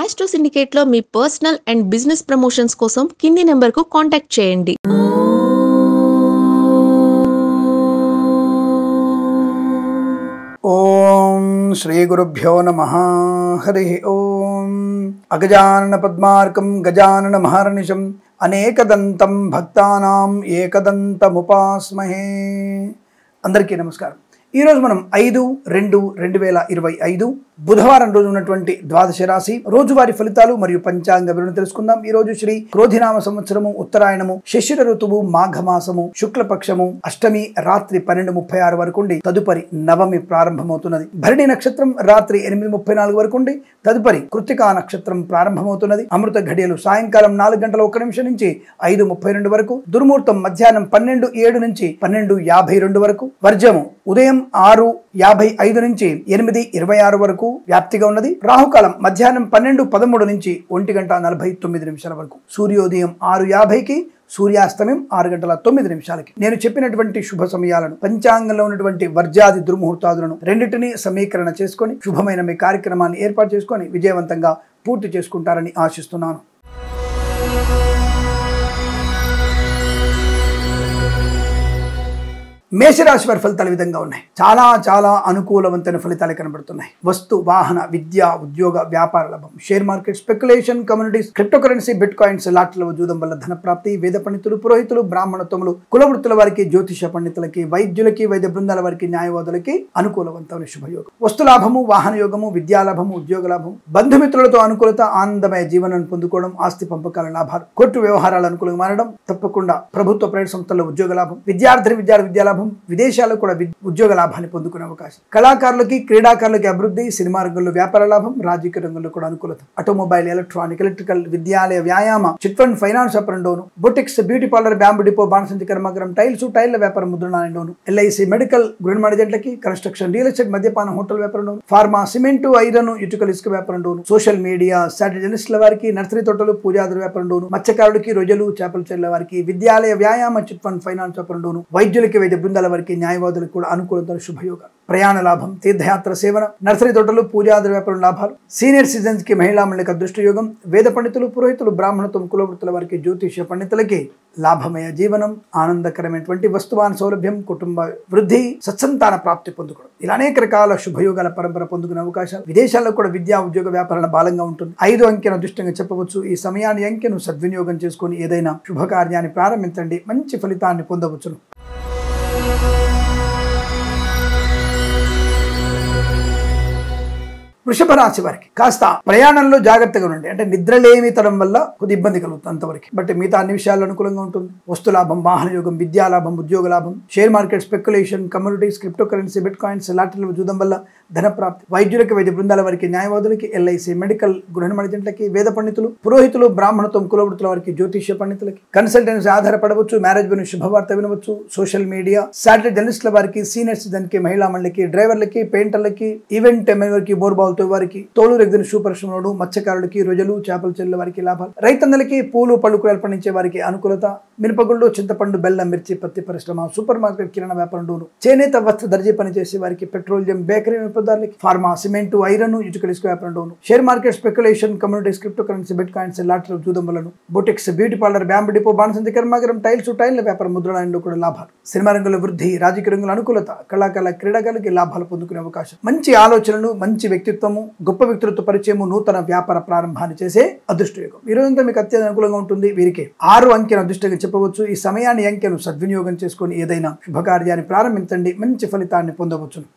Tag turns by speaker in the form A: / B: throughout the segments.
A: Astro సిండికేట్లో మీ personal and business promotions కోసం కింది నెంబర్కు కాంటాక్ట్ చేయండి.
B: ఓం శ్రీ గురుభ్యో నమః. హరి ఓం. అగజానన పద్మార్కం గజానన మహర్నిశం అనేకదంతం భక్తానాం ఏకదంతముపాస్మహే. అందరికీ నమస్కారం. ఈరోజు మనం 5/2/2025 బుధవారం రోజు ఉన్నటువంటి ద్వాదశ రాశి రోజువారి ఫలితాలు మరియు పంచాంగ వివరణ తెలుసుకుందాం. ఈ రోజు శ్రీ క్రోధినామ సంవత్సరము, ఉత్తరాయణము, శిశిర ఋతువు, మాఘమాసము, శుక్లపక్షము, అష్టమి రాత్రి 12:36 వరకు ఉండి తదుపరి నవమి ప్రారంభమవుతున్నది. భరణి నక్షత్రం రాత్రి 8:34 వరకు ఉండి తదుపరి కృత్తికా నక్షత్రం ప్రారంభమవుతున్నది. అమృత ఘడియలు సాయంకాలం 4:01 నుంచి 5:32 వరకు, దుర్ముహూర్తం మధ్యాహ్నం 12:07 నుంచి 12:52 వరకు, వర్జము ఉదయం 6:55 నుంచి 8:26 వరకు వ్యాప్తిగా ఉన్నది. రాహుకాలం మధ్యాహ్నం 12:13 నుంచి 1:49 వరకు, సూర్యోదయం 6:50కి, సూర్యాస్తమయం 6:09. నేను చెప్పినటువంటి శుభ సమయాలను, పంచాంగంలో ఉన్నటువంటి వర్జాది దుర్ముహూర్తాదులను రెండింటినీ సమీకరణ చేసుకొని శుభమైన మీ కార్యక్రమాన్ని ఏర్పాటు చేసుకొని విజయవంతంగా పూర్తి చేసుకుంటారని ఆశిస్తున్నాను. మేషరాశి వారి ఫలితాలు విధంగా ఉన్నాయి. చాలా అనుకూలవంతమైన ఫలితాలు కనబడుతున్నాయి. వస్తు, వాహన, విద్య, ఉద్యోగ, వ్యాపార లాభం, share market, speculation, communities, crypto currency, bitcoins, లాటరీల జూదం వల్ల ధన ప్రాప్తి, వేద పండితులు, పురోహితులు, బ్రాహ్మణత్వములు, కులవృత్తుల వారికి, జ్యోతిష పండితులకి, వైద్యులకి, వైద్య బృందాల వారికి, న్యాయవాదులకి అనుకూలవంతమైన శుభయోగం. వస్తు లాభము, వాహన యోగము, విద్యా లాభము, ఉద్యోగ లాభం, బంధుమిత్రులతో అనుకూలత, ఆనందమయ జీవనాన్ని పొందుకోవడం, ఆస్తి పంపకాల లాభాలు, కోర్టు వ్యవహారాలు అనుకూలంగా మారడం, తప్పకుండా ప్రభుత్వ ప్రైవేట్ సంస్థల్లో ఉద్యోగ లాభం, విద్యార్థి విద్యా లాభం, విదేశాల్లో కూడా ఉద్యోగ లాభాన్ని పొందుకునే అవకాశం, కళాకారులకి, క్రీడాకారులకి అభివృద్ధి, సినిమా రంగంలో వ్యాపార లాభం, రాజకీయ రంగంలో కూడా అనుకూలత, ఆటోమొబైల్, ఎలక్ట్రానిక్, ఎలక్ట్రికల్, విద్యాలయ, వ్యాయామ, చిట్ ఫండ్, ఫైనాన్స్ వ్యాపారం డోను, boutiques, beauty parlour, bamboo depot, బాణసంచి కర్మాగారం, టైల్ల వ్యాపారం, ముద్రణాలయం డోను, ఎల్ఐసి, మెడికల్, గృహ మేనేజెంట్లకి, కన్స్ట్రక్షన్, రియల్ ఎస్టేట్, మద్యపానం, హోటల్ వ్యాపారం డోను, ఫార్మా, సిమెంటు, ఐరన్, ఇటుకలు, ఇసుక వ్యాపారం డోను, సోషల్ మీడియా, శాటిలైట్ జర్నలిస్టుల వారికి, నర్సరీ తోటలు, పూజాదుల వ్యాపారం డోను, మత్స్యకారులకి, రొయ్యలు, చేపల చెర్ల వారికి, విద్యాలయ, వ్యాయామ, చిట్ ఫండ్, ఫైనాన్స్ వ్యాపారం డోను, వైద్యులకి, వైద్య బృందాల వారికి, న్యాయవాదులకు కూడా అనుకూలత, శుభయోగాలు, ప్రయాణ లాభం, తీర్థయాత్ర సేవన, నర్సరీ తోటలు, పూజాదుల వ్యాపారం లాభాలు, సీనియర్ సిటిజన్స్ కి, మహిళా మండలికి అదృష్ట యోగం, వేద పండితులు, పురోహితులు, బ్రాహ్మణత్వం, కులవృత్తుల వారికి, జ్యోతిష పండితులకి లాభమయ జీవనం, ఆనందకరమైనటువంటి వస్తువాన సౌలభ్యం, కుటుంబ వృద్ధి, సత్సంతాన ప్రాప్తి పొందుకోవడం, ఇలా అనేక రకాల శుభయోగాల పరంపర పొందుకునే అవకాశాలు, విదేశాల్లో కూడా విద్యా ఉద్యోగ వ్యాపారాల బలంగా ఉంటుంది. 5 అంకెను అదృష్టంగా చెప్పవచ్చు. ఈ సమయాన్ని అంకెను సద్వినియోగం చేసుకుని ఏదైనా శుభకార్యాన్ని ప్రారంభించండి, మంచి ఫలితాన్ని పొందవచ్చును. వృషభ రాశి వారికి కాస్త ప్రయాణంలో జాగ్రత్తగా ఉండండి. అంటే నిద్రలేమితనం వల్ల కొద్ది ఇబ్బంది కలుగుతుంది అంతవరకు. బట్ మిగతా అన్ని విషయాల్లో అనుకూలంగా ఉంటుంది. వస్తు లాభం, వాహన యోగం, విద్యా లాభం, ఉద్యోగ లాభం, share market, speculation, communities, crypto currency, bitcoins, లాటరీల జూదం వల్ల ధన ప్రాప్తి, వైద్యులకి, వైద్య బృందాల వారికి, న్యాయవాదులకి, ఎల్ఐసి, మెడికల్, గృహ మేనేజెంట్లకి, వేద పండితులు, పురోహితులు, బ్రాహ్మణత్వం, కులవృత్తుల వారికి, జ్యోతిష పండితులకి, కన్సల్టెన్సీ ఆధారపడవచ్చు, మ్యారేజ్ గురించి శుభవార్త వినవచ్చు, సోషల్ మీడియా, శాటిలైట్ జర్నలిస్టుల వారికి, సీనియర్ సిటిజన్ కి, మహిళా మండలికి, డ్రైవర్లకి, పెయింటర్లకి, ఈవెంట్ వారికి, బోర్బాల్ వారికి, తోలు రెగ్గిన షూ పరిశ్రమలోను, మత్స్యకారులకి, రొయ్యలు, చేపల చెరువుల వారికి లాభాలు, రైతన్నలకి, పూలు పళ్ళు కూరలు పండించే వారికి అనుకూలత, మినపగుళ్ళు, చింతపండు, బెల్లం, మిర్చి, పత్తి పరిశ్రమ, సూపర్ మార్కెట్, కిరాణా వ్యాపారం డోను, చేనేత వస్త్ర దర్జీ పనిచేసే వారికి, పెట్రోలియం, బేకరీ వినియోగదారులకి, ఫార్మా, సిమెంటు, ఐరన్, ఇటుకలు, ఇసుక వ్యాపారం డోను, share market, speculation, communities, crypto currency, bitcoins, లాటరీల జూదం వలను, boutiques, beauty parlour, bamboo depot, బాణసంచి కర్మాగారం, టైల్ల వ్యాపారం, ముద్రణాలయంలో కూడా లాభాలు, సినిమా రంగంలో వృద్ధి, రాజకీయ రంగంలో అనుకూలత, కళాకారుల, క్రీడాకారులకి లాభాలు పొందుకునే అవకాశం, మంచి ఆలోచనలు, మంచి వ్యక్తిత్వము, గొప్ప వ్యక్తులతో పరిచయము, నూతన వ్యాపార ప్రారంభాన్ని చేసే అదృష్టయోగం. ఈ రోజంతా మీకు అత్యంత అనుకూలంగా ఉంటుంది. వీరికి 6 అంకెను అదృష్టంగా చెప్పవచ్చు. ఈ సమయాన్ని అంకెను సద్వినియోగం చేసుకుని ఏదైనా శుభకార్యాన్ని ప్రారంభించండి, మంచి ఫలితాన్ని పొందవచ్చును.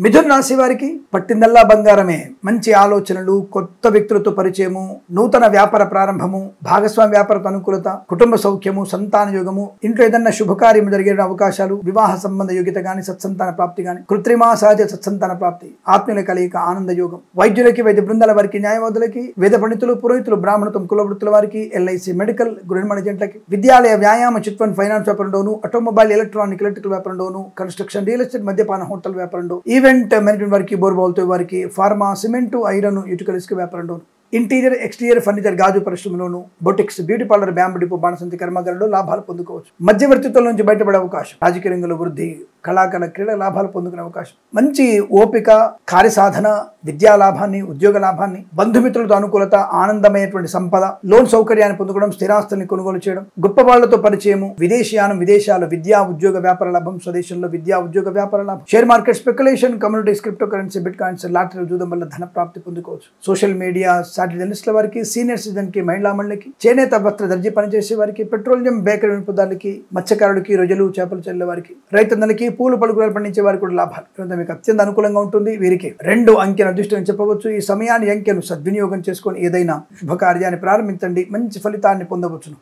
B: మిథున రాశి వారికి పట్టిందల్లా బంగారమే. మంచి ఆలోచనలు, కొత్త వ్యక్తులతో పరిచయము, నూతన వ్యాపార ప్రారంభము, భాగస్వామి వ్యాపారత అనుకూలత, కుటుంబ సౌఖ్యము, సంతాన యోగము, ఇంట్లో ఏదన్నా శుభకార్యం జరిగే అవకాశాలు, వివాహ సంబంధ యోగ్యత గాని, సత్సంతాన ప్రాప్తి గాని, కృత్రిమ సహజ సత్సంతాన ప్రాప్తి, ఆత్మీయుల కలయిక, ఆనంద యోగం, వైద్యులకి, వైద్య బృందాల వారికి, న్యాయవాదులకి, వేద పండితులు, పురోహితులు, బ్రాహ్మణత్వం, కులవృత్తుల వారికి, ఎల్ఐసి, మెడికల్, గృహ మేనేజెంట్లకి, విద్యాలయ, వ్యాయామ, చిట్ ఫండ్, ఫైనాన్స్ వ్యాపారం డోను, ఆటోమొబైల్, ఎలక్ట్రానిక్, ఎలక్ట్రికల్ వ్యాపారం డోను, కన్స్ట్రక్షన్, రియల్ ఎస్టేట్, మద్యపాన, హోటల్ వ్యాపారం డోను, ఈవెంట్ మేనేజ్మెంట్ వారికి, బోర్బాల్తో వారికి, ఫార్మా, సిమెంటు, ఐరన్, ఇటుకలు, ఇసుక వ్యాపారం డోను, ఇంటీరియర్, ఎక్స్టీరియర్ ఫర్నిచర్, గాజు పరిశ్రమలోను, boutiques, beauty parlour, bamboo depot, బాణసంచి కర్మాగారంలో లాభాలు పొందుకోవచ్చు. మధ్యవర్తిత్వం నుంచి బయటపడే అవకాశం, రాజకీయ రంగంలో వృద్ధి, కళాకారుల క్రీడా లాభాలు పొందుకునే అవకాశం, మంచి ఓపిక, కార్యసాధన, విద్యా లాభాన్ని, ఉద్యోగ లాభాన్ని, బంధుమిత్రులతో అనుకూలత, ఆనందమైనటువంటి సంపద, లోన్ సౌకర్యాన్ని పొందుకోవడం, స్థిరాస్తుల్ని కొనుగోలు చేయడం, గొప్ప వాళ్లతో పరిచయము, విదేశీయానం, విదేశాలు, విద్యా ఉద్యోగ వ్యాపార లాభం, స్వదేశంలో విద్యా ఉద్యోగ వ్యాపార లాభం, share market speculation, communities, crypto currency, bitcoins, lottery జూదం వల్ల ధన ప్రాప్తి పొందుకోవచ్చు. సోషల్ మీడియా సాటిలైనిస్టుల వారికి, సీనియర్ సిటిజన్ కి, మహిళా మండలికి, చేనేత వస్త్ర దర్జీ పనిచేసే వారికి, పెట్రోలియం బేకరీ వినియోగదారులకి, మత్స్యకారులకి, రొయ్యలు చేపలు చెల్లె వారికి, రైతన్నలకి, పూలు పలుకులు పండించే వారికి కూడా లాభాలు. మీకు అత్యంత అనుకూలంగా ఉంటుంది. వీరికి 2 అంకెను అదృష్టం చెప్పవచ్చు. ఈ సమయాన్ని అంకెను సద్వినియోగం చేసుకొని ఏదైనా శుభకార్యాన్ని ప్రారంభించండి, మంచి ఫలితాన్ని పొందవచ్చును.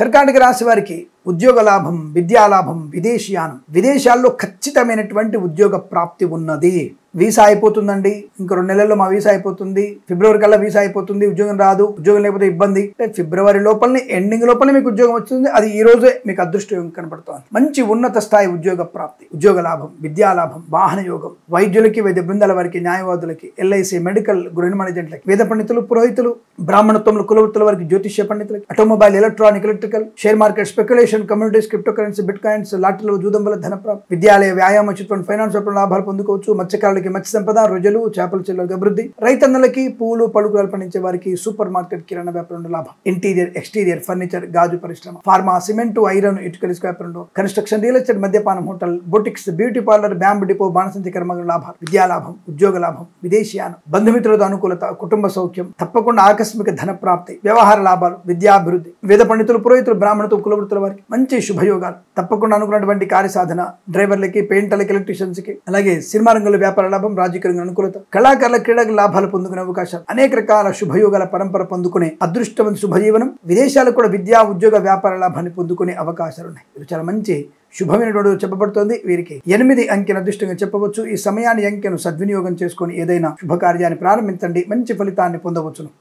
B: కర్కాటక రాశి వారికి ఉద్యోగ లాభం, విద్యా లాభం, విదేశీయానం, విదేశాల్లో ఖచ్చితమైనటువంటి ఉద్యోగ ప్రాప్తి ఉన్నది. వీసా అయిపోతుందండి, ఇంకో 2 నెలల్లో మా వీసా అయిపోతుంది, ఫిబ్రవరి కల్లా వీసా అయిపోతుంది, ఉద్యోగం రాదు, ఉద్యోగం లేకపోతే ఇబ్బంది. ఫిబ్రవరి లోపలనే, ఎండింగ్ లోపలనే మీకు ఉద్యోగం వస్తుంది. అది ఈ రోజే మీకు అదృష్టం కనబడుతుంది. మంచి ఉన్నత స్థాయి ఉద్యోగ ప్రాప్తి, ఉద్యోగ లాభం, విద్యా లాభం, వాహన యోగం, వైద్యులకి, వైద్య బృందాల వారికి, న్యాయవాదులకి, ఎల్ఐసి, మెడికల్, గృహ నిర్మాణేజెంట్లకి, వేద పండితులు, పురోహితులు, బ్రాహ్మణత్వములు, కులవృత్తుల వారికి, జ్యోతిష్య పండితులకి, automobile, electronic, electrical, share market, speculation, communities, crypto currency, bitcoins, లాటరీలో జూదం వల్ల ధన ప్రాప్తి, విద్యాలయ, వ్యాయామ, చిట్ఫండ్, ఫైనాన్స్ లాభాలు పొందుకోవచ్చు. మత్స్యకారులకి మత్స్య సంపద, రొయ్యలు చేపల చెల్లెలకు అభివృద్ధి, రైతన్నలకి, పూలు పలుకులు పండించే వారికి, సూపర్ మార్కెట్, కిరాణా వ్యాపారంలో లాభం, ఇంటీరియర్, ఎక్స్టీరియర్, ఫర్నిచర్, గాజు పరిశ్రమ, ఫార్మా, సిమెంట్, ఐరన్, ఇటుకల వ్యాపారంలో, కన్స్ట్రక్షన్, రియల్ ఎస్టేట్, మద్యపానం, hotel, boutiques, beauty parlour, bamboo depot, బాణసంచి కర్మాగారం లాభాలు, విద్యా లాభం, ఉద్యోగ లాభం, విదేశీయానం, బంధుమిత్రులతో అనుకూలత, కుటుంబ సౌఖ్యం, తప్పకుండా ఆకస్మిక ధన ప్రాప్తి, వ్యవహార లాభాలు, విద్యాభివృద్ధి, వేద పండితులు, పురోహితులు, బ్రాహ్మణత్వ, కులవృత్తుల వారికి మంచి శుభయోగాలు, తప్పకుండా అనుకున్నటువంటి కార్యసాధన, డ్రైవర్లకి, పెయింటర్లకి, ఎలక్ట్రీషియన్స్ కి, అలాగే సినిమా రంగంలో వ్యాపార లాభం, రాజకీయ అనుకూలత, కళాకారుల క్రీడకు లాభాలు పొందుకునే అవకాశాలు, అనేక రకాల శుభయోగాల పరంపర పొందుకునే అదృష్టవంత శుభజీవనం, విదేశాలకు కూడా విద్యా ఉద్యోగ వ్యాపార లాభాన్ని పొందుకునే అవకాశాలు ఉన్నాయి. ఇది చాలా మంచి శుభమైనటువంటి చెప్పబడుతోంది. వీరికి 8 అంకెను అదృష్టంగా చెప్పవచ్చు. ఈ సమయాన్ని అంకెను సద్వినియోగం చేసుకొని ఏదైనా శుభకార్యాన్ని ప్రారంభించండి, మంచి ఫలితాన్ని పొందవచ్చును.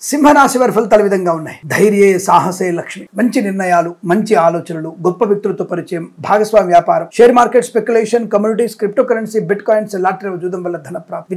B: సింహరాశి వారి ఫలితాలు విధంగా ఉన్నాయి. ధైర్యే సాహసే లక్ష్మి, మంచి నిర్ణయాలు, మంచి ఆలోచనలు, గొప్ప వ్యక్తులతో పరిచయం, భాగస్వామి వ్యాపారం, share market, speculation, communities, crypto currency, bitcoins, lottery జూదం వల్ల ధన ప్రాప్తి,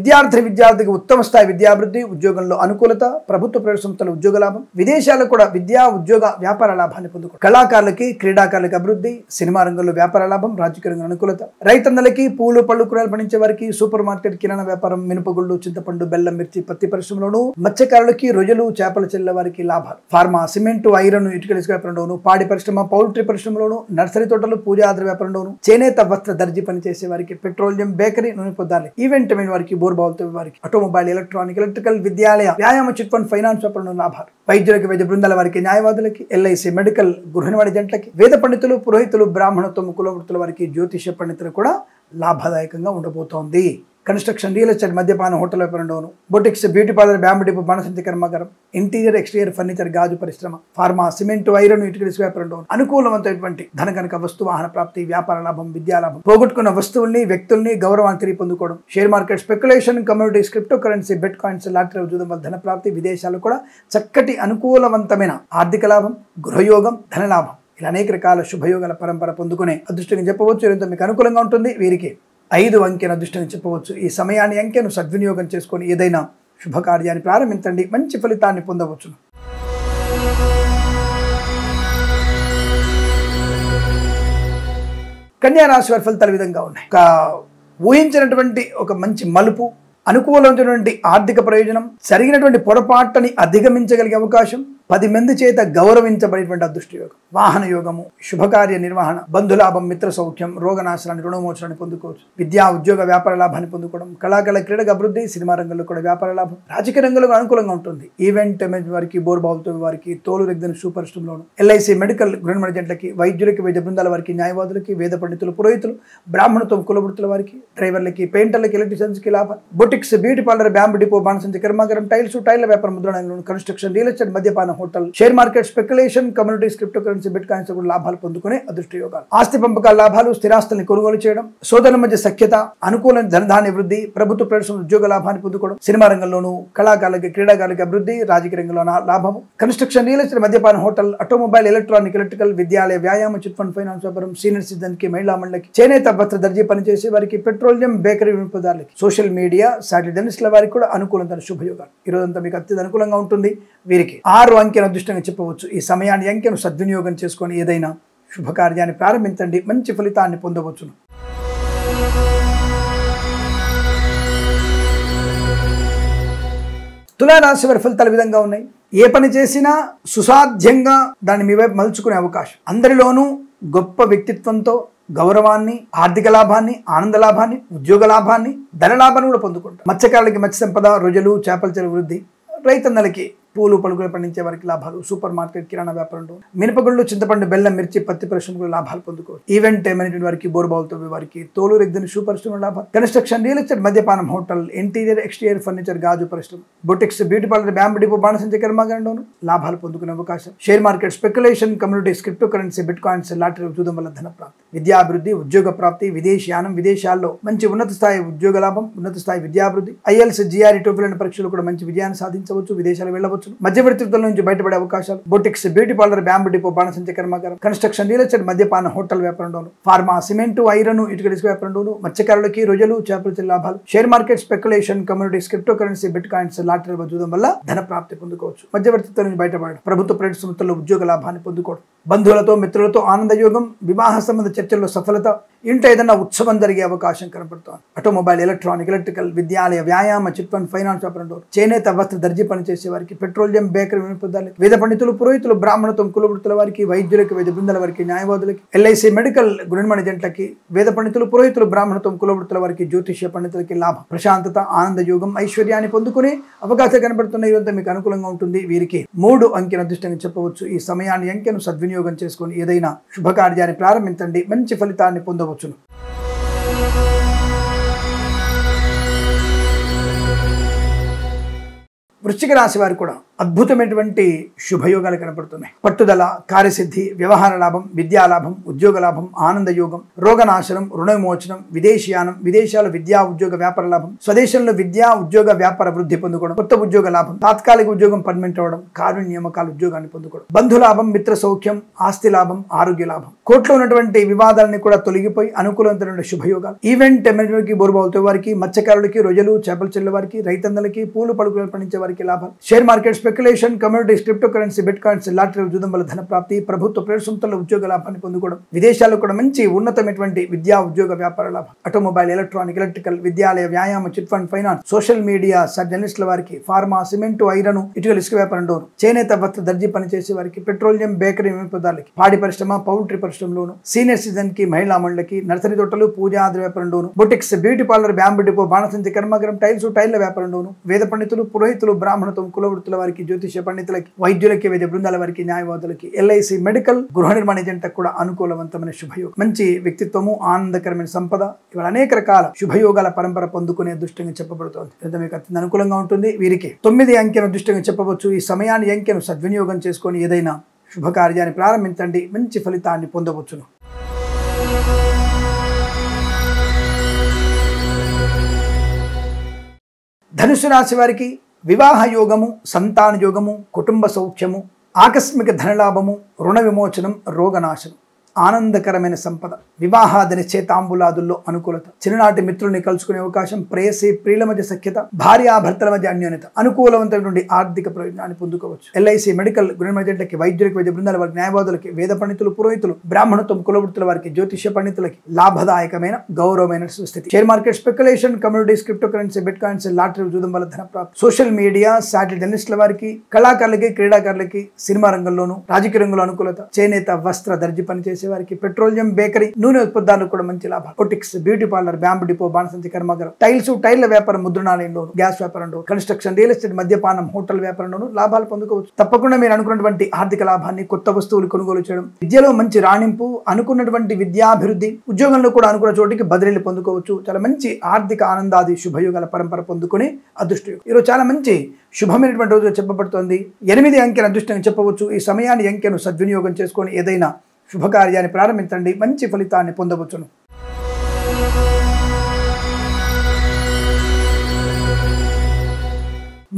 B: విద్యార్థికి ఉత్తమ స్థాయి విద్యాభివృద్ధి, ఉద్యోగంలో అనుకూలత, ప్రభుత్వ ప్రైవేట్ సంస్థల ఉద్యోగ లాభం, విదేశాలకు కూడా విద్యా ఉద్యోగ వ్యాపార లాభాన్ని పొందుకో, కళాకారులకి, క్రీడాకారులకి అభివృద్ధి, సినిమా రంగంలో వ్యాపార లాభం, రాజకీయ రంగంలో అనుకూలత, రైతన్నలకి, పూలు పళ్ళు కూరలు పండించే వారికి, సూపర్ మార్కెట్, కిరాణా వ్యాపారం, మినపగుళ్ళు, చింతపండు, బెల్లం, మిర్చి, పత్తి పరిశ్రమలోను, మత్స్యకారులకి, రొయ్యలు, చేపల చెల్లె వారికి లాభాలు, ఫార్మా, సిమెంట్, ఐరన్, ఇటుకల వ్యాపారంలోను, పాడి పరిశ్రమ, పౌల్ట్రీ పరిశ్రమలోను, నర్సరీ తోటలు, పూజా ఆధార వ్యాపారంలోను, చేనేత వస్త్ర దర్జీ పనిచేసే వారికి, పెట్రోలియం, బేకరీ, నూనె పదార్థాలు, ఈవెంట్ వారికి, బోర్బావులతో వారికి, ఆటోమొబైల్, ఎలక్ట్రానిక్, ఎలక్ట్రికల్, విద్యాలయ, వ్యాయామ, చిట్ ఫండ్, ఫైనాన్స్ వ్యాపారంలో లాభాలు, వైద్యులకి, వైద్య బృందాల వారికి, న్యాయవాదులకి, ఎల్ఐసి, మెడికల్, గృహ నిర్మాణేజెంట్లకి, వేద పండితులు, పురోహితులు, బ్రాహ్మణత్వం, కులవృత్తుల వారికి, జ్యోతిష్య పండితులు కూడా లాభదాయకంగా ఉండబోతోంది. కన్స్ట్రక్షన్, రియల్ ఎస్టేట్, మద్యపానం, హోటల్ వ్యాపారంలోను, boutiques, beauty parlour, bamboo depot, బాణసంచి కర్మాగారం, ఇంటీరియర్, ఎక్స్టీరియర్, ఫర్నిచర్, గాజు పరిశ్రమ, ఫార్మా, సిమెంట్, ఐరన్, ఇటుకల వ్యాపారంలోను, అనుకూలవంతమైనటువంటి ధన కనుక వస్తు వాహన ప్రాప్తి, వ్యాపార లాభం, విద్యా లాభం, పోగొట్టుకున్న వస్తువుల్ని, వ్యక్తుల్ని గౌరవాన్ని తిరిగి పొందుకోవడం, share market, speculation, communities, crypto currency, bitcoins, lottery జూదం వల్ల ధన ప్రాప్తి, విదేశాలు కూడా చక్కటి అనుకూలవంతమైన ఆర్థిక లాభం, గృహయోగం, ధన లాభం, ఇలా అనేక రకాల శుభయోగాల పరంపర పొందుకునే అదృష్టంగా చెప్పవచ్చు. ఇదంతా మీకు అనుకూలంగా ఉంటుంది. వీరికి 5 అంకెను అదృష్టంగా చెప్పవచ్చు. ఈ సమయాన్ని అంకెను సద్వినియోగం చేసుకొని ఏదైనా శుభకార్యాన్ని ప్రారంభించండి, మంచి ఫలితాన్ని పొందవచ్చు. కన్యా రాశి వారి ఫలితాలు విధంగా ఉన్నాయి. ఊహించినటువంటి ఒక మంచి మలుపు, అనుకూలమైనటువంటి ఆర్థిక ప్రయోజనం, జరిగినటువంటి పొరపాటుని అధిగమించగలిగే అవకాశం, 10 మంది చేత గౌరవించబడేటువంటి అదృష్ట యోగం, వాహన యోగము, శుభకార్య నిర్వహణ, బంధులాభం, మిత్ర సౌఖ్యం, రోగనాశనాన్ని, రుణమోచనాన్ని పొందుకోవచ్చు, విద్యా ఉద్యోగ వ్యాపార లాభాన్ని పొందుకోవడం, కళాకళ క్రీడకు అభివృద్ధి, సినిమా రంగంలో కూడా వ్యాపార లాభం, రాజకీయ రంగంలో అనుకూలంగా ఉంటుంది. ఈవెంట్ వారికి, బోర్బావులతో వారికి, తోలు రెగ్గిన సూపర్ స్టూమ్లోను, ఎల్ఐసి, మెడికల్, గృహ నిర్మాణేజెంట్లకి, వైద్యులకి, వైద్య బృందాల వారికి, న్యాయవాదులకి, వేద పండితులు, పురోహితులు, బ్రాహ్మణత్వం, కులవృత్తుల వారికి, డ్రైవర్లకి, పెయింటర్లకి, ఎలక్ట్రీషియన్స్కి లాభాలు, boutiques, beauty parlour, bamboo depot, బాణసంచి కర్మాగారం, టైల్స్, టైర్ల వ్యాపారం, ముద్రణంలో, కన్స్ట్రక్షన్, రియల్ ఎస్టేట్, మద్యపానం, hotel, share market, speculation, communities, crypto currency, bitcoins కూడా లాభాలు పొందుకునే అదృష్ట యోగాలు. ఆస్తి పంపకాల లాభాలు, స్థిరాస్తుల్ని కొనుగోలు చేయడం, సోదరుల మధ్య సఖ్యత, అనుకూల ధనధాన్య వృద్ధి, ప్రభుత్వ ప్రవేశం, ఉద్యోగ లాభాన్ని పొందుకోవడం, సినిమా రంగంలోనూ కళాకారులకి, క్రీడాకారులకి అభివృద్ధి, రాజకీయ రంగంలో లాభము, కన్స్ట్రక్షన్, రియల్ ఎస్టేట్, మద్యపాన, హోటల్, ఆటోమొబైల్, ఎలక్ట్రానిక్, ఎలక్ట్రికల్, విద్యాలయ, వ్యాయామ, చిట్ ఫండ్, ఫైనాన్స్ వ్యాపారం, సీనియర్ సిటిజన్ కి, మహిళా మండలికి, చేనేత వస్త్ర దర్జీ పనిచేసే వారికి, పెట్రోలియం, బేకరీ వినియోగదారులకి, సోషల్ మీడియా, శాటిలైట్ జర్నలిస్టుల వారికి కూడా అనుకూలంగా శుభయోగాలు. ఈ రోజంతా మీకు అత్యంత అనుకూలంగా ఉంటుంది. వీరికి 6 అంకెను అదృష్టంగా చెప్పవచ్చు. ఈ సమయాన్ని అంకెను సద్వినియోగం చేసుకొని ఏదైనా శుభకార్యాన్ని ప్రారంభించండి, మంచి ఫలితాన్ని పొందవచ్చును. తులారాశి వారి ఫలితాలు విధంగా ఉన్నాయి. ఏ పని చేసినా సుసాధ్యంగా దాన్ని మీ వైపు మలుచుకునే అవకాశం, అందరిలోనూ గొప్ప వ్యక్తిత్వంతో గౌరవాన్ని, ఆర్థిక లాభాన్ని, ఆనంద లాభాన్ని, ఉద్యోగ లాభాన్ని, ధన లాభాన్ని కూడా పొందుకుంటారు. మత్స్యకారులకి మత్స్య సంపద, రొయ్యలు, చేపల చెరువు వృద్ధి, రైతన్నలకి పూలు పలుకులు పండించే వారికి లాభాలు, సూపర్ మార్కెట్, కిరాణా వ్యాపారంలో మినపగుళ్ళు, చింతపండు, బెల్లం, మిర్చి, పత్తి పరిశ్రమలు లాభాలు పొందుకోవచ్చు. ఈవెంట్ మేనేజ్మెంట్ వారికి, బోర్బావులతో వారికి, తోలు రెగ్దని షూ పరిశ్రమ లాభాలు, కన్స్ట్రక్షన్, రియల్ ఎస్టేట్, మద్యపానం, హోటల్, ఇంటీరియర్, ఎక్స్టీరియర్ ఫర్నిచర్, గాజు పరిశ్రమ, boutiques, beauty parlour, bamboo depot, బాణసంచ కర్మాగారంలోనూ లాభాలు పొందుకునే అవకాశం. Share market, speculation, communities, crypto currency, bitcoins, lottery చూడడం వల్ల ధన ప్రాప్తి, విద్యాభివృద్ధి, ఉద్యోగ ప్రాప్తి, విదేశీయానం, విదేశాల్లో మంచి ఉన్నత స్థాయి ఉద్యోగ లాభం, ఉన్నత స్థాయి విద్యాభివృద్ధి, ఐఎల్స్, జిఆర్ఈ, టోఫెల్ లాంటి పరీక్షలు కూడా మంచి విజయాన్ని సాధించవచ్చు, విదేశాలు వెళ్ళవచ్చు, మధ్యవర్తిత్వం నుంచి బయటపడే అవకాశాలు, boutiques, beauty parlour, bamboo depot, బాణసంచ కర్మాగారం, కన్స్ట్రక్షన్, రియల్ ఎస్టేట్, మద్యపాన, హోటల్ వ్యాపారంలోను, ఫార్మా, సిమెంట్, ఐరన్, ఇటుక ఇసుక వ్యాపారంలోను, మత్స్యకారులకి, రొయ్యలు, చేపల లాభాలు, share market, speculation, communities, crypto currency, bitcoins, lottery చూడడం వల్ల ధన ప్రాప్తి పొందుకోవచ్చు. మధ్యవర్తిత్వం నుంచి బయటపడడం, ప్రభుత్వ ప్రైవేట్ సంస్థల్లో ఉద్యోగ లాభాన్ని పొందుకోవడం, బంధువులతో, మిత్రులతో ఆనందయోగం, వివాహ సంబంధ చర్చల్లో సఫలత, ఇంట్లో ఏదైనా ఉత్సవం జరిగే అవకాశం కనపడుతోంది. ఆటోమొబైల్, ఎలక్ట్రానిక్, ఎలక్ట్రికల్, విద్యాలయ, వ్యాయామ, చిట్ ఫండ్, ఫైనాన్స్ వ్యాపారంలో, చేనేత వస్త్ర దర్జీ పనిచేసే వారికి, పెట్రోలియం, బేకరీ వినియోగదారులకి, వేద పండితులు, పురోహితులు, బ్రాహ్మణత్వం, కులవృత్తుల వారికి, వైద్యులకి, వైద్య బృందాల వారికి, న్యాయవాదులకి, ఎల్ఐసి, మెడికల్, గుణమణ జంటలకి, వేద పండితులు, పురోహితులు, బ్రాహ్మణత్వం, కులవృత్తుల వారికి, జ్యోతిష్య పండితులకి లాభం, ప్రశాంతత, ఆనంద యోగం, ఐశ్వర్యాన్ని పొందుకునే అవకాశాలు కనబడుతున్న ఇదంతా మీకు అనుకూలంగా ఉంటుంది. వీరికి 3 అంకెను అదృష్టంగా చెప్పవచ్చు. ఈ సమయాన్ని అంకెను సద్వినియోగం చేసుకొని ఏదైనా శుభకార్యాన్ని ప్రారంభించండి, మంచి ఫలితాన్ని పొందవచ్చును. వృశ్చిక రాశి వారు కూడా అద్భుతమైనటువంటి శుభయోగాలు కనపడుతున్నాయి. పట్టుదల, కార్యసిద్ధి, వ్యవహార లాభం, విద్యా లాభం, ఉద్యోగ లాభం, ఆనంద యోగం, రోగనాశనం, రుణ విమోచనం, విదేశీయానం, విదేశాల విద్యా ఉద్యోగ వ్యాపార లాభం, స్వదేశంలో విద్యా ఉద్యోగ వ్యాపార వృద్ధి పొందుకోవడం, కొత్త ఉద్యోగ లాభం, తాత్కాలిక ఉద్యోగం పర్మనెంట్ అవ్వడం, కార్మిక నియామకాల ఉద్యోగాన్ని పొందుకోవడం, బంధు లాభం, మిత్ర సౌఖ్యం, ఆస్తి లాభం, ఆరోగ్య లాభం, కోర్టులో ఉన్నటువంటి వివాదాలని కూడా తొలగిపోయి అనుకూలమైనటువంటి శుభయోగాలు. ఈవెంట్ మేనేజ్మెంట్ కి, బోర్బావులతో వారికి, మత్స్యకారులకి, రొయ్యలు, చేపల చెల్లె వారికి, రైతన్నలకి, పూలు పలుకులు పండించే వారికి లాభం, share market, speculation, communities, crypto currency, bitcoins, lottery చూడడం వల్ల ధన ప్రాప్తి, ప్రభుత్వ ప్రైవేట్ సంస్థల్లో ఉద్యోగ లాభాన్ని పొందుకోవడం, విదేశాల్లో కూడా మంచి ఉన్నతమైనటువంటి విద్యా ఉద్యోగ వ్యాపార లాభం, ఆటోమొబైల్, ఎలక్ట్రానిక్, ఎలక్ట్రికల్, విద్యాలయ, వ్యాయామ, chit fund, finance, social media, జర్నలిస్టుల వారికి, ఫార్మా, సిమెంట్, ఐరన్, ఇటుక ఇసుక వ్యాపారంలోను, చేనేత వస్త్ర దర్జీ పనిచేసే వారికి, పెట్రోలియం, బేకరీ వినియోగదారులకి, పాడి పరిశ్రమ, పౌల్ట్రీ పరిశ్రమలోను, సీనియర్ సిటిజన్ కి, మహిళా మండలికి, నర్సరీ తోటలు, పూజాది వ్యాపారంలోను, boutiques, beauty parlour, bamboo depot, బాణసంచ కర్మాగారం, టైల్స్, టైల్ల వ్యాపారంలోను, వేద పండితులు, పురోహితులు, బ్రాహ్మణత్వం, కులవృత్తుల వారికి, జ్యోతిష్య పండితులకి, వైద్యులకి, వైద్య బృందాల వారికి, న్యాయవాదులకి, ఎల్ఐసి, మెడికల్, గృహ నిర్మాణ జంటకు కూడా అనుకూలవంతమైన శుభయోగం, మంచి వ్యక్తిత్వము, ఆనందకరమైన సంపద, ఇవాళ అనేక రకాల శుభయోగాల పరంపర పొందుకునే అదృష్టంగా చెప్పబడుతోంది. ఇది మీకు అత్యంత అనుకూలంగా ఉంటుంది. వీరికి 9 అంకెను అదృష్టంగా చెప్పవచ్చు. ఈ సమయాన్ని అంకెను సద్వినియోగం చేసుకొని ఏదైనా శుభకార్యాన్ని ప్రారంభించండి, మంచి ఫలితాన్ని పొందవచ్చును. ధనుసు రాశి వారికి వివాహ యోగము, సంతాన యోగము, కుటుంబ సౌఖ్యము, ఆకస్మిక ధనలాభము, రుణ విమోచనం, రోగనాశనం, ఆనందకరమైన సంపద, వివాహాది నిశ్చయితాంబులాదుల్లో అనుకూలత, చిన్ననాటి మిత్రుల్ని కలుసుకునే అవకాశం, ప్రేయసి ప్రియుల మధ్య సఖ్యత, భార్యాభర్తల మధ్య అన్యోన్యత, అనుకూలవంతమైనటువంటి ఆర్థిక ప్రయోజనాన్ని పొందుకోవచ్చు. ఎల్ఐసి, మెడికల్, గుణమజంటకి, వైద్యులకి, వైద్య బృందాల వారికి, న్యాయవాదులకి, వేద పండితులు, పురోహితులు, బ్రాహ్మణత్వం, కులవృత్తుల వారికి, జ్యోతిష్య పండితులకి లాభదాయకమైన గౌరవమైన స్థితి. Share market, speculation, communities, crypto currency, bitcoins, lottery చూడడం వల్ల ధన ప్రాప్తి. సోషల్ మీడియా, శాటిలైట్ జర్నలిస్టుల వారికి, కళాకారులకి, క్రీడాకారులకి, సినిమా రంగంలోను, రాజకీయ రంగంలో అనుకూలత. చేనేత వస్త్ర దర్జీ పనిచేసే పనిచేసే వారికి, పెట్రోలియం, బేకరీ, నూనె ఉత్పత్తులు కూడా మంచి లాభాలు. Boutiques, beauty parlour, bamboo depot, బాణసంచి కర్మాగారం, టైర్ల వ్యాపారం, ముద్రణాలయంలో, గ్యాస్ వ్యాపారంలో, కన్స్ట్రక్షన్, రియల్ ఎస్టేట్, మద్యపానం, హోటల్ వ్యాపారంలోనూ లాభాలు పొందుకోవచ్చు. తప్పకుండా మీరు అనుకున్నటువంటి ఆర్థిక లాభాన్ని, కొత్త వస్తువులు కొనుగోలు చేయడం, విద్యలో మంచి రాణింపు, అనుకున్నటువంటి విద్యాభివృద్ధి, ఉద్యోగంలో కూడా అనుకున్న చోటికి బదిలీలు పొందుకోవచ్చు. చాలా మంచి ఆర్థిక ఆనందాది శుభయోగాల పరంపర పొందుకునే అదృష్టయోగం. ఈరోజు చాలా మంచి శుభమైనటువంటి రోజుగా చెప్పబడుతోంది. 8 అంకెల అదృష్టంగా చెప్పవచ్చు. ఈ సమయాన్ని, అంకెను సద్వినియోగం చేసుకొని ఏదైనా శుభకార్యాన్ని ప్రారంభించండి, మంచి ఫలితాన్ని పొందవచ్చును.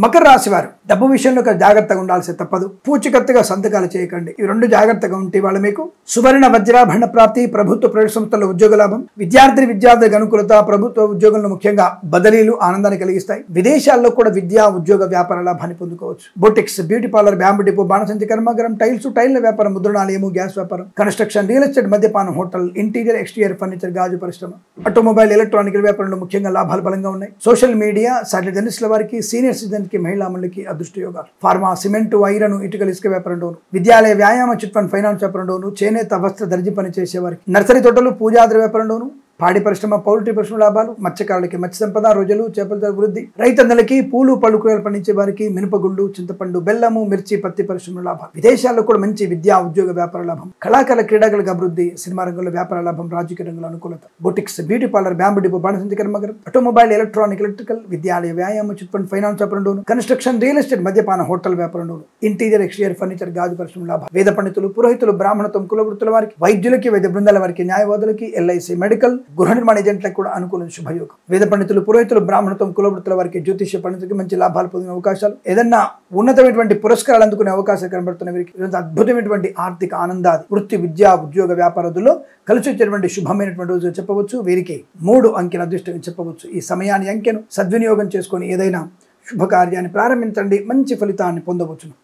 B: మకర రాశి వారు డబ్బు విషయంలో జాగ్రత్తగా ఉండాల్సి తప్పదు. పూచికత్తుగా సంతకాలు చేయకండి. ఈ 2 జాగ్రత్తగా ఉంటే వాళ్ళు మీకు సువర్ణ వజ్రాభరణ ప్రాప్తి, ప్రభుత్వ ప్రైవేట్ సంస్థల్లో ఉద్యోగ లాభం, విద్యార్థులకు అనుకూలత, ప్రభుత్వ ఉద్యోగంలో ముఖ్యంగా బదిలీలు ఆనందాన్ని కలిగిస్తాయి. విదేశాల్లో కూడా విద్యా, ఉద్యోగ, వ్యాపార లాభాన్ని పొందుకోవచ్చు. Boutiques, beauty parlour, bamboo depot, బాణసంచి కర్మాగారం, టైర్ల వ్యాపారం, ముద్రణాలయము, గ్యాస్ వ్యాపారం, కన్స్ట్రక్షన్, రియల్ ఎస్టేట్, మద్యపానం, హోటల్, ఇంటీరియర్, ఎక్స్టీరియర్ ఫర్నిచర్, గాజు పరిశ్రమ, ఆటోమొబైల్, ఎలక్ట్రానికల్ వ్యాపారంలో ముఖ్యంగా లాభాలు బలంగా ఉన్నాయి. సోషల్ మీడియా, సాటిలైట్ జర్నలిస్టుల వారికి, సీనియర్ సిటిజన్ మహిళా మండలికి అదృష్టయోగాలు. ఫార్మా, సిమెంటు, ఐరన్, ఇటుకలు, ఇసుక వ్యాపారంలోను, విద్యాలయ, వ్యాయామ, చిట్ ఫండ్, ఫైనాన్స్ వ్యాపారంలోను, చేనేత, వస్త్ర, దర్జీ పని చేసేవారికి, నర్సరీ తోటలు, పూజాద్ర వ్యాపారంలోను, పాడి పరిశ్రమ, పౌల్ట్రీ పరిశ్రమ లాభాలు, మత్స్యకారులకి మత్స్య సంపద, రోజులు, చేపల వృద్ధి, రైతన్నలకి పూలు, పళ్ళు, కూరలు పండించే వారికి మినపగుళ్ళు, చింతపండు, బెల్లము, మిర్చి, పత్తి పరిశ్రమ లాభాలు. విదేశాల్లో కూడా మంచి విద్యా, ఉద్యోగ, వ్యాపార లాభం. కళాకారుల, క్రీడాకులకు అభివృద్ధి, సినిమా రంగంలో వ్యాపార లాభం, రాజకీయ రంగంలో అనుకూలత. Boutiques, beauty parlour, bamboo depot, బాణసంచి కర్మాగారం, ఆటోమొబైల్, ఎలక్ట్రికల్, విద్యాలయ, వ్యాయామ, చిట్ ఫండ్, ఫైనాన్స్ వ్యాపారంలోను, కన్స్ట్రక్షన్, రియల్ ఎస్టేట్, మద్యపాన, హోటల్ వ్యాపారంలోను, ఇంటీరియర్, ఎక్స్టీరియర్ ఫర్నిచర్, గాజు పరిశ్రమ లాభం. వేద పండితులు, పురోహితులు, బ్రాహ్మణత్వం, కులవృత్తుల వారికి, వైద్యులకి, వైద్య బృందాల వారికి, న్యాయవాదులకి, ఎల్ఐసి, మెడికల్, గృహ నిర్మాణ ఏజెంట్లకు కూడా అనుకూల శుభయోగం. వేద పండితులు, పురోహితులు, బ్రాహ్మణత్వం, కులవృత్తుల వారికి, జ్యోతిష్య పండితులకి మంచి లాభాలు పొందిన అవకాశాలు, ఏదన్నా ఉన్నతమైనటువంటి పురస్కారాలు అందుకునే అవకాశాలు కనబడుతున్న వీరికి అద్భుతమైనటువంటి ఆర్థిక ఆనందాలు, వృత్తి, విద్యా, ఉద్యోగ, వ్యాపారాదుల్లో కలిసి వచ్చేటువంటి శుభమైనటువంటి రోజుగా చెప్పవచ్చు. వీరికి 3 అంకెల అదృష్టంగా చెప్పవచ్చు. ఈ సమయాన్ని, అంకెను సద్వినియోగం చేసుకొని ఏదైనా శుభకార్యాన్ని ప్రారంభించండి, మంచి ఫలితాన్ని పొందవచ్చును.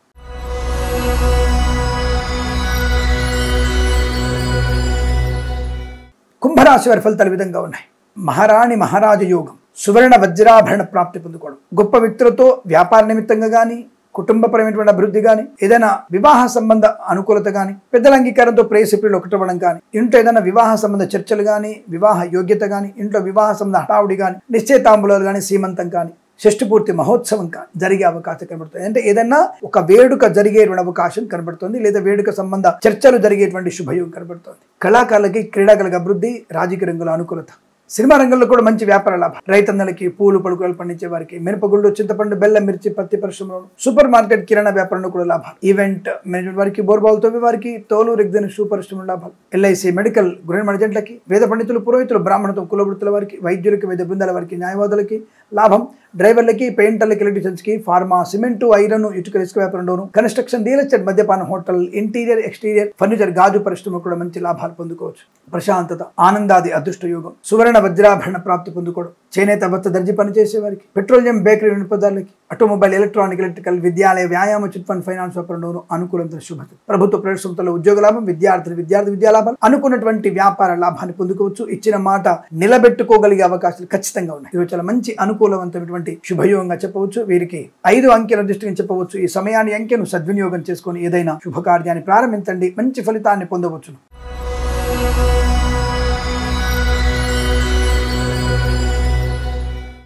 B: కుంభరాశి వారి ఫలితాలు ఈ విధంగా ఉన్నాయి. మహారాణి, మహారాజ యోగం, సువర్ణ వజ్రాభరణ ప్రాప్తి పొందుకోవడం, గొప్ప వ్యక్తులతో వ్యాపార నిమిత్తంగా కానీ, కుటుంబపరమైనటువంటి అభివృద్ధి కానీ, ఏదైనా వివాహ సంబంధ అనుకూలత కానీ, పెద్దల అంగీకారంతో ప్రేయసిప్రియులు ఒకటవ్వడం కానీ, ఇంట్లో ఏదైనా వివాహ సంబంధ చర్చలు కానీ, వివాహ యోగ్యత కానీ, ఇంట్లో వివాహ సంబంధ హడావుడి కానీ, నిశ్చయితాంబులాలు కానీ, సీమంతం కానీ, షష్ఠపూర్తి మహోత్సవం కానీ జరిగే అవకాశం కనబడుతుంది. అంటే ఏదైనా ఒక వేడుక జరిగేటువంటి అవకాశం కనబడుతుంది, లేదా వేడుక సంబంధ చర్చలు జరిగేటువంటి శుభయోగం కనబడుతుంది. కళాకారులకి, క్రీడాకారులకు అభివృద్ధి, రాజకీయ రంగంలో అనుకూలత, సినిమా రంగంలో కూడా మంచి వ్యాపార లాభం. రైతన్నలకి, పూలు, పలుకులు పండించే వారికి, మినపగుళ్ళు, చింతపండు, బెల్లం, మిర్చి, పత్తి పరిశ్రమలో, సూపర్ మార్కెట్, కిరాణా వ్యాపారంలో కూడా లాభాలు. ఈవెంట్ మేనేజ్మెంట్ వారికి, బోర్బాల్ తోవి వారికి, తోలు, రెగ్జన్, షూ పరిశ్రమలో లాభాలు. ఎల్ఐసి, మెడికల్, గృహ నిర్మాణ ఏజెంట్లకి, వేద పండితులు, పురోహితులు, బ్రాహ్మణత్వం, కులవృత్తుల వారికి, వైద్యులకి, వైద్య బృందాల వారికి, న్యాయవాదులకి లాభం. డ్రైవర్లకి, పెయింటర్లకి, ఎలక్ట్రీషియన్స్కి, ఫార్మా, సిమెంటు, ఐరన్, ఇటుక, ఇసుక వ్యాపారంలోను, కన్స్ట్రక్షన్, రియల్ ఎస్టేట్, మద్యపాన, హోటల్, ఇంటీరియర్, ఎక్స్టీరియర్ ఫర్నిచర్, గాజు పరిశ్రమ కూడా మంచి లాభాలు పొందుకోవచ్చు. ప్రశాంతత, ఆనందాది అదృష్ట యోగం, సువర్ణ వజ్రాభరణ ప్రాప్తి పొందుకోవడం, చేనేత, వస్త్ర, దర్జీ పనిచేసే వారికి, పెట్రోలియం, బేకరీ వినియోగదారులకి, ఆటోమొబైల్, ఎలక్ట్రికల్, విద్యాలయ, వ్యాయామ, చిట్ ఫండ్, ఫైనాన్స్ వ్యాపారంలోను అనుకూలంత శుభత. ప్రభుత్వ ప్రైవేట్ సంస్థల్లో ఉద్యోగ లాభం, విద్యార్థి విద్యా లాభాలు, అనుకున్నటువంటి వ్యాపార లాభాన్ని పొందుకోవచ్చు. ఇచ్చిన మాట నిలబెట్టుకోగలిగే అవకాశాలు ఖచ్చితంగా ఉన్నాయి. ఇది చాలా మంచి అనుకూలవంతమైనటువంటి శుభయోగంగా చెప్పవచ్చు. వీరికి 5 అంకెల దృష్టిని చెప్పవచ్చు. ఈ సమయాన్ని, అంకెను సద్వినియోగం చేసుకొని ఏదైనా శుభకార్యాన్ని ప్రారంభించండి, మంచి ఫలితాన్ని పొందవచ్చును.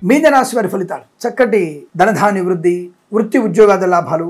B: మీన రాశి వారి ఫలితాలు చక్కటి ధనధాన్య వృద్ధి, వృత్తి, ఉద్యోగాల లాభాలు,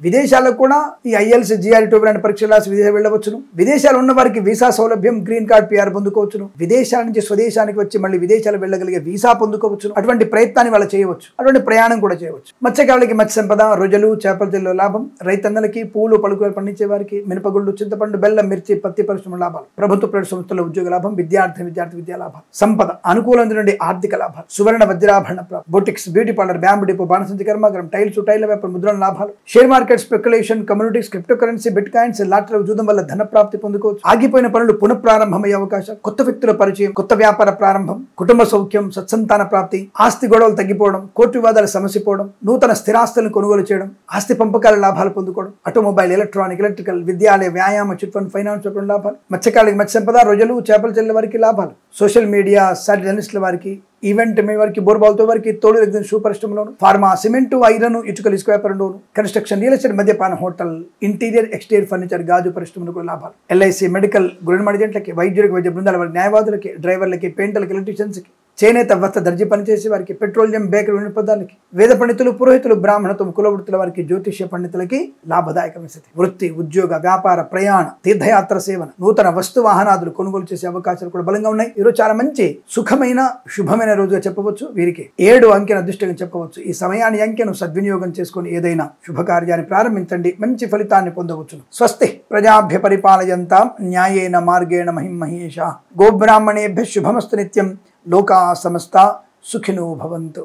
B: విదేశాలకు కూడా ఈ IELTS, GRE లాంటి పరీక్షలు రాసి విదేశాలు వెళ్ళవచ్చును. విదేశాలు ఉన్న వారికి వీసా సౌలభ్యం, గ్రీన్ కార్డ్, PR పొందుకోవచ్చును. విదేశాల నుంచి స్వదేశానికి వచ్చి మళ్ళీ విదేశాలు వెళ్ళగలిగే వీసా పొందుకోవచ్చును. అటువంటి ప్రయత్నాన్ని వాళ్ళు చేయవచ్చు, అటువంటి ప్రయాణం కూడా చేయవచ్చు. మత్స్యకారులకి మత్స్య సంపద, రోజులు, చేపల లాభం. రైతన్నలకి, పూలు, పలుకులు పండించే వారికి, మినపగుళ్ళు, చింతపండు, బెల్లం, మిర్చి, పత్తి పరిశ్రమ లాభాలు. ప్రభుత్వ ప్రైవేట్ సంస్థల్లో ఉద్యోగ లాభం, విద్యార్థి విద్యా లాభాలు. సంపద, అనుకూలమైనటువంటి ఆర్థిక లాభాలు, సువర్ణ వజ్రాభరణ ప్రాప్తి. Boutiques, beauty parlour, bamboo depot, బాణసంచి కర్మాగారం, టైర్ల వ్యాపారం, ముద్రణ లాభాలు. Share market, speculation, communities, crypto currency, bitcoins, లాటరీలో జూదం వల్ల ధన ప్రాప్తి పొందుకోవచ్చు. ఆగిపోయిన పనులు పునఃప్రారంభమయ్యే అవకాశం, కొత్త వ్యక్తుల పరిచయం, కొత్త వ్యాపార ప్రారంభం, కుటుంబ సౌఖ్యం, సత్సంతాన ప్రాప్తి, ఆస్తి గొడవలు తగ్గిపోవడం, కోర్టు వివాదాలు సమసిపోవడం, నూతన స్థిరాస్తులను కొనుగోలు చేయడం, ఆస్తి పంపకాల లాభాలు పొందుకోవడం, ఆటోమొబైల్, ఎలక్ట్రికల్, విద్యాలయ, వ్యాయామ, చిట్ ఫండ్, ఫైనాన్స్ లాభాలు. మత్స్యకారులకి మత్స్య సంపద, రోజులు, చేపల చెల్లెల వారికి లాభాలు. సోషల్ మీడియా, సాటిలైట్ జర్నలిస్టుల వారికి, ఈవెంట్ మీ వారికి బోర్బాల్తో వారికి తోడు ఎగ్జిన్ షూ పరిశ్రమలోను, ఫార్మా, సిమెంటు, ఐరన్, ఇటుకలు, ఇసుక వ్యాపారంలోను, కన్స్ట్రక్షన్, రియల్ ఎస్టేట్, మద్యపాన, హోటల్, ఇంటీరియర్, ఎక్స్టీరియర్ ఫర్నిచర్, గాజు పరిశ్రమలకు లాభాలు. ఎల్ఐసి, మెడికల్, గవర్నమెంట్ ఏజెంట్లకి, వైద్యులకు, వైద్య బృందాల వారి, న్యాయవాదులకి, డ్రైవర్లకి, పెయింటర్లకి, ఎలక్ట్రీషియన్స్కి, చేనేత, వస్త్ర, దర్జీ పనిచేసే వారికి, పెట్రోలియం, బేకరీ వినియోగదారులకి, వేద పండితులు, పురోహితులు, బ్రాహ్మణత్వం, కులవృత్తుల వారికి, జ్యోతిష్య పండితులకి లాభదాయకమైన స్థితి. వృత్తి, ఉద్యోగ, వ్యాపార, ప్రయాణ, తీర్థయాత్ర సేవన, నూతన వస్తు వాహనాదులు కొనుగోలు చేసే అవకాశాలు కూడా బలంగా ఉన్నాయి. ఈరోజు చాలా మంచి సుఖమైన శుభమైన రోజుగా చెప్పవచ్చు. వీరికి 7 అంకెను అదృష్టంగా చెప్పవచ్చు. ఈ సమయాన్ని అంకెను సద్వినియోగం చేసుకుని ఏదైనా శుభకార్యాన్ని ప్రారంభించండి, మంచి ఫలితాన్ని పొందవచ్చు. స్వస్తి ప్రజాభ్య పరిపాలయంతాం న్యాయేన మార్గేణ మహిం మహేషాః. గోబ్రాహ్మణేభ్యః శుభమస్తు నిత్యం. లోకా సమస్తా సుఖినో భవంతు.